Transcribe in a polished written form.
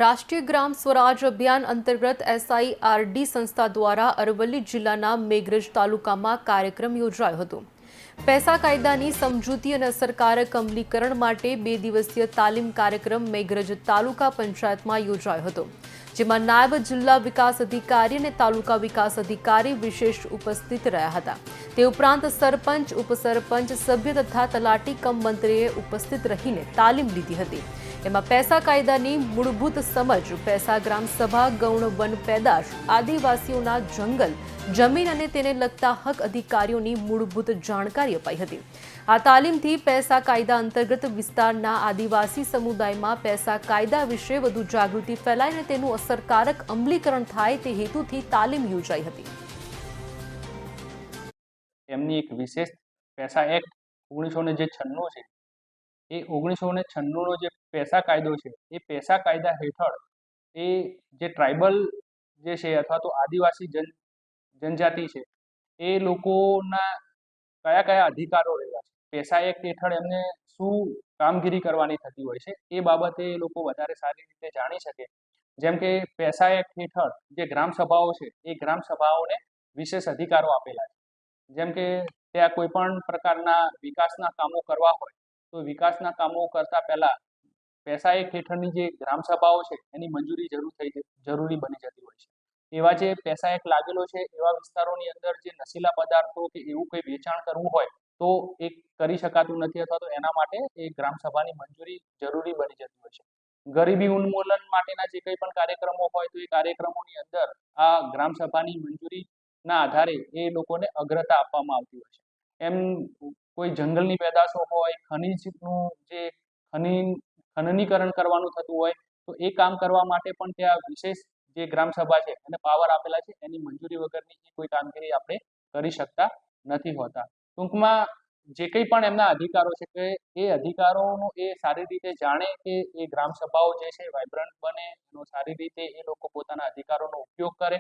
રાષ્ટ્રીય ગ્રામ સ્વરાજ અભિયાન અંતર્ગત SIRD સંસ્થા દ્વારા અરવલ્લી જિલ્લાના મેઘરજ તાલુકામાં કાર્યક્રમ યોજાયો હતો। પૈસા કાયદાની સમજૂતી અને અસરકારક અમલીકરણ માટે 2 દિવસીય તાલીમ કાર્યક્રમ મેઘરજ તાલુકા પંચાયતમાં યોજાયો હતો, જેમાં નાયબ જિલ્લા વિકાસ અધિકારી અને તાલુકા વિકાસ અધિકારી વિશેષ ઉપસ્થિત રહ્યા હતા। તે ઉપરાંત સરપંચ, ઉપસરપંચ, સભ્ય તથા તલાટી કમ મંત્રીએ ઉપસ્થિત રહીને તાલીમ લીધી હતી। એમાં પૈસા કાયદાની મૂળભૂત સમજ, પૈસા ગ્રામ સભા, ગૌણ વન પેદાશ, આદિવાસીઓના જંગલ, જમીન અને તેને લગતા હક અધિકારીઓની મૂળભૂત જાણકારી અપાઈ હતી। આ તાલીમથી પૈસા કાયદા અંતર્ગત વિસ્તારના આદિવાસી સમુદાયમાં પૈસા કાયદા વિશે વધુ જાગૃતિ ફેલાય અને તેનું અસરકારક અમલીકરણ થાય તે હેતુથી તાલીમ યોજાઈ હતી। એમની એક વિશેષ પૈસા એક્ટ 1996 છે, એ 1996નો જે પૈસા કાયદો છે, એ પૈસા કાયદા હેઠળ એ જે ટ્રાઇબલ જે છે અથવા તો આદિવાસી જનજાતિ છે, એ લોકોના કયા કયા અધિકારો રહેલા છે, પૈસા એક્ટ હેઠળ એમને શું કામગીરી કરવાની થતી હોય છે, એ બાબતે એ લોકો વધારે સારી રીતે જાણી શકે। જેમ કે પૈસા એક્ટ હેઠળ જે ગ્રામ સભાઓ છે, એ ગ્રામ સભાઓને વિશેષ અધિકારો આપેલા છે। જેમ કે ત્યાં કોઈ પણ પ્રકારના વિકાસના કામો કરવા હોય તો વિકાસના કામો કરતા પહેલા પૈસા એક્ટ હેઠળની જે ગ્રામ સભાઓ છે એની મંજૂરી જરૂરી બની જતી હોય છે। એવા જે પૈસા એક્ટ લાગેલો છે એવા વિસ્તારોની અંદર જે નશીલા પદાર્થો કે એવું કોઈ વેચાણ કરવું હોય તો એ કરી શકાતું નથી, અથવા તો એના માટે એ ગ્રામ સભાની મંજૂરી જરૂરી બની જતી હોય છે। ગરીબી ઉન્મૂલન માટેના જે કંઈ પણ કાર્યક્રમો હોય તો એ કાર્યક્રમોની અંદર આ ગ્રામ સભાની મંજૂરીના આધારે એ લોકોને અગ્રતા આપવામાં આવતી હોય છે। એમ કોઈ જંગલની પેદાશો હોય, ખનીજનું જે ખનનીકરણ કરવાનું થતું હોય તો એ કામ કરવા માટે પણ ત્યાં વિશેષ જે ગ્રામ સભા છે એને પાવર આપેલા છે, એની મંજૂરી વગરની કોઈ કામગીરી આપણે કરી શકતા નથી હોતા। ટૂંકમાં જે કંઈ પણ એમના અધિકારો છે કે એ અધિકારોનું એ સારી રીતે જાણે કે એ ગ્રામ સભાઓ જે છે વાઇબ્રન્ટ બને, એનો સારી રીતે એ લોકો પોતાના અધિકારોનો ઉપયોગ કરે।